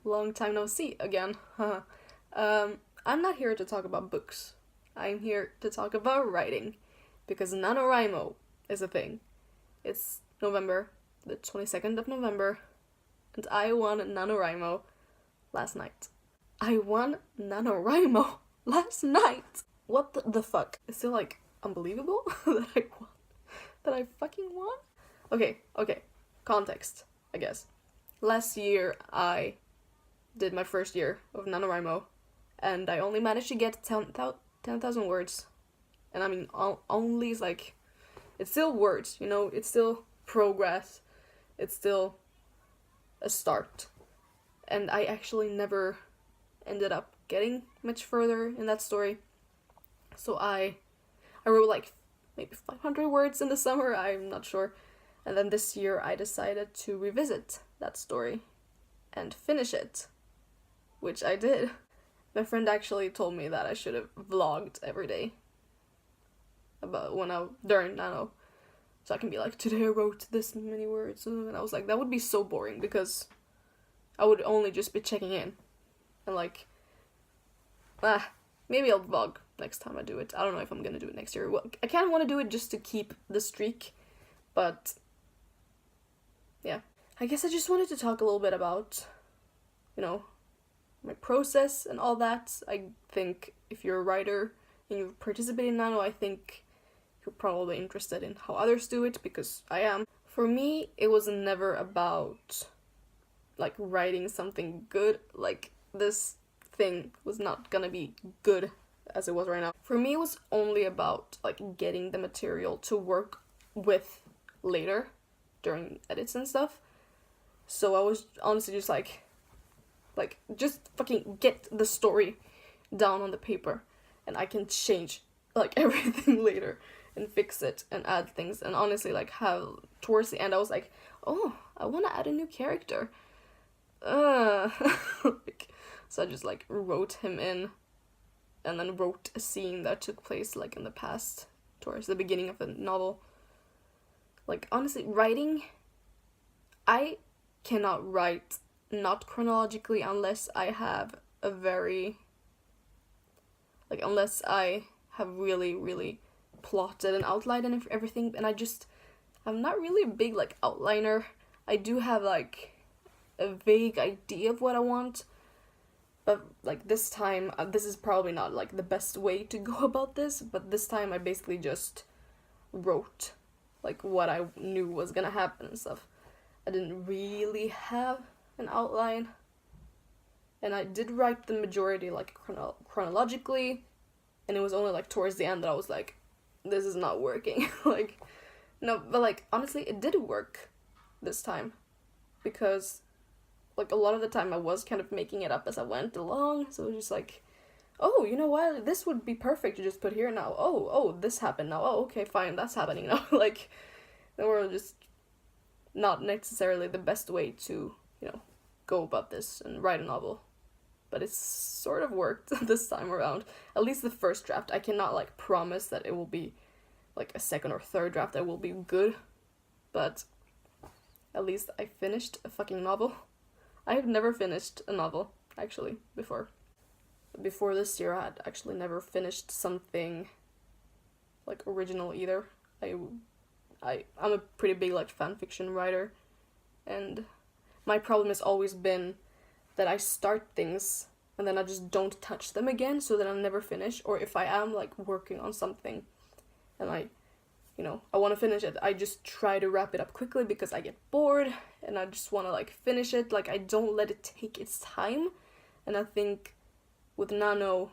long time no see again. I'm not here to talk about books. I'm here to talk about writing, because NaNoWriMo is a thing. It's November, the 22nd of November, and I won NaNoWriMo last night. I won NaNoWriMo last night! What the fuck? It's still, like, unbelievable that I won. That I fucking won? Okay. Context, I guess. Last year, I did my first year of NaNoWriMo, and I only managed to get 10,000 words. And I mean, only is like, it's still words, you know, it's still progress, it's still a start. And I actually never ended up getting much further in that story. So I wrote like maybe 500 words in the summer, I'm not sure. And then this year I decided to revisit that story and finish it, which I did. My friend actually told me that I should have vlogged every day about during Nano, so I can be like, today I wrote this many words, and I was like, that would be so boring, because I would only just be checking in, and like, maybe I'll vlog next time I do it. I don't know if I'm gonna do it next year. Well, I kind of want to do it just to keep the streak, but yeah. I guess I just wanted to talk a little bit about, you know, my process and all that. I think if you're a writer and you participate in Nano, I think you're probably interested in how others do it, because I am. For me, it was never about like writing something good. Like, this thing was not gonna be good as it was right now. For me, it was only about like getting the material to work with later during edits and stuff. So I was honestly just like just fucking get the story down on the paper, and I can change like everything later and fix it and add things. And honestly, like, how towards the end I was like, oh, I want to add a new character. Like, so I just like wrote him in, and then wrote a scene that took place like in the past, towards the beginning of the novel. Like, honestly, writing, I cannot write not chronologically unless I have unless I have really plotted and outlined and everything. And I'm not really a big like outliner. I do have like a vague idea of what I want, but like this time, this is probably not like the best way to go about this, but this time I basically just wrote like what I knew was gonna happen and stuff. I didn't really have an outline, and I did write the majority like chronologically, and it was only like towards the end that I was like, this is not working. Like, no, but like honestly, it did work this time, because like a lot of the time I was kind of making it up as I went along. So it was just like, oh, you know what, this would be perfect to just put here now. Oh, this happened now. Oh, okay, fine, that's happening now. Like, they were just not necessarily the best way to, you know, go about this and write a novel. But it's sort of worked this time around. At least the first draft. I cannot like promise that it will be like a second or third draft that will be good, but at least I finished a fucking novel. I have never finished a novel, actually, before. Before this year, I had actually never finished something like original either. I'm a pretty big like fanfiction writer, and my problem has always been that I start things and then I just don't touch them again, so that I never finish. Or if I am like working on something and I want to finish it, I just try to wrap it up quickly because I get bored and I just want to like finish it. Like, I don't let it take its time. And I think with Nano,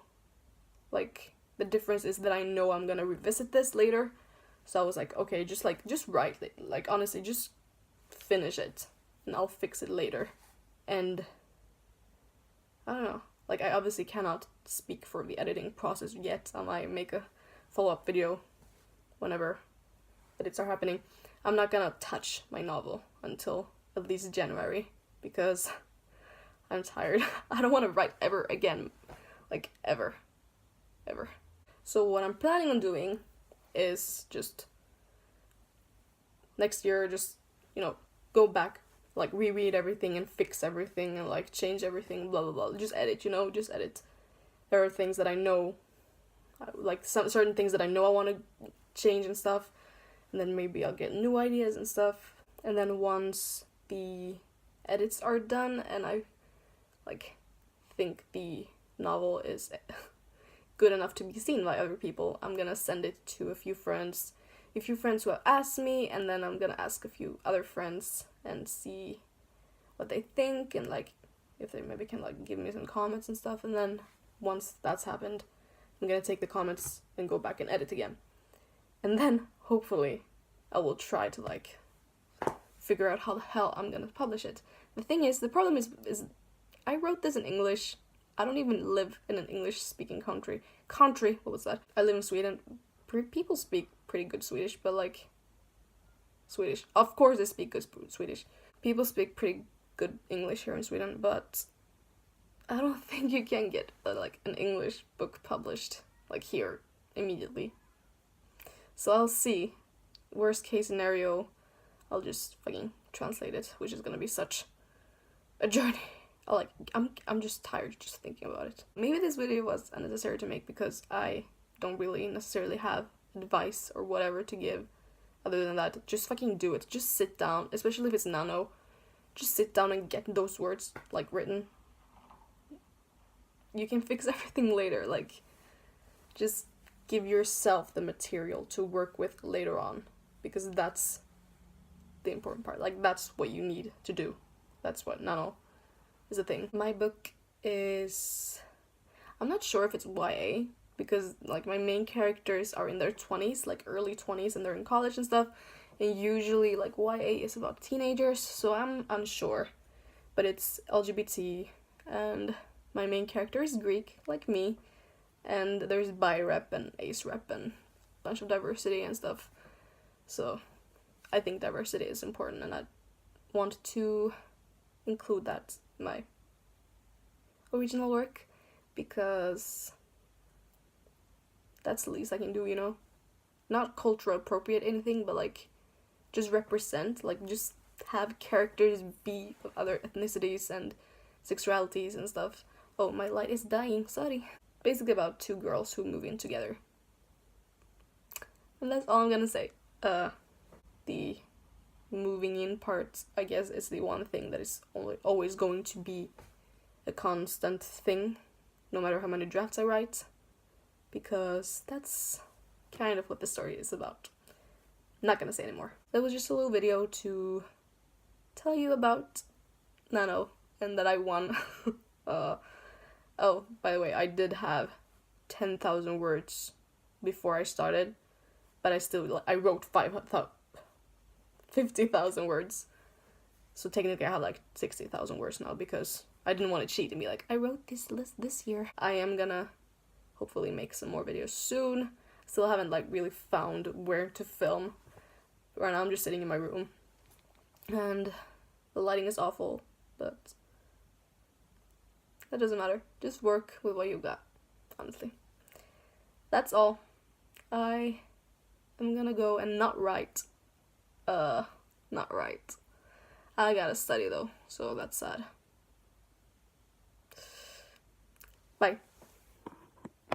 like, the difference is that I know I'm gonna revisit this later. So I was like, okay, just write it. Like, honestly, just finish it and I'll fix it later. And I don't know, like, I obviously cannot speak for the editing process yet. I might make a follow-up video whenever edits are happening. I'm not gonna touch my novel until at least January, because I'm tired. I don't want to write ever again. Like, ever. So what I'm planning on doing is just next year, just, go back like reread everything and fix everything and like change everything, blah blah blah. Just edit, you know, just edit. There are things that I know, like some certain things that I know I want to change and stuff, and then maybe I'll get new ideas and stuff. And then once the edits are done and I like think the novel is good enough to be seen by other people, I'm gonna send it to a few friends who have asked me, and then I'm gonna ask a few other friends and see what they think, and like if they maybe can like give me some comments and stuff. And then once that's happened, I'm gonna take the comments and go back and edit again, and then hopefully I will try to like figure out how the hell I'm gonna publish it. The problem is I wrote this in English. I don't even live in an English speaking country. What was that? I live in Sweden. People speak pretty good Swedish, but like Swedish. Of course they speak good Swedish. People speak pretty good English here in Sweden, but I don't think you can get like an English book published like here immediately. So I'll see. Worst case scenario, I'll just fucking translate it, which is gonna be such a journey. I'm just tired just thinking about it. Maybe this video was unnecessary to make because I don't really necessarily have advice or whatever to give. Other than that, just fucking do it. Just sit down, especially if it's nano. Just sit down and get those words like written. You can fix everything later. Like, just give yourself the material to work with later on, because that's the important part. Like, that's what you need to do. That's what nano is a thing. My book is, I'm not sure if it's YA, because like my main characters are in their 20s, like early 20s, and they're in college and stuff, and usually like YA is about teenagers, so I'm unsure. But it's LGBT, and my main character is Greek, like me, and there's bi rep and ace rep and a bunch of diversity and stuff. So I think diversity is important, and I want to include that in my original work, because that's the least I can do, you know? Not cultural appropriate anything, but like just represent, like just have characters be of other ethnicities and sexualities and stuff. Oh, my light is dying, sorry. Basically about two girls who move in together. And that's all I'm gonna say. The moving in part, I guess, is the one thing that is always going to be a constant thing, no matter how many drafts I write, because that's kind of what the story is about. I'm not gonna say anymore. That was just a little video to tell you about Nano and that I won. Oh, by the way, I did have 10,000 words before I started, but I wrote 50,000 words. So technically I have like 60,000 words now, because I didn't want to cheat and be like, I wrote this list this year. I am gonna hopefully make some more videos soon. Still haven't like really found where to film. Right now I'm just sitting in my room and the lighting is awful, but that doesn't matter. Just work with what you got, honestly. That's all. I am gonna go and not write. I gotta study though, so that's sad. Bye.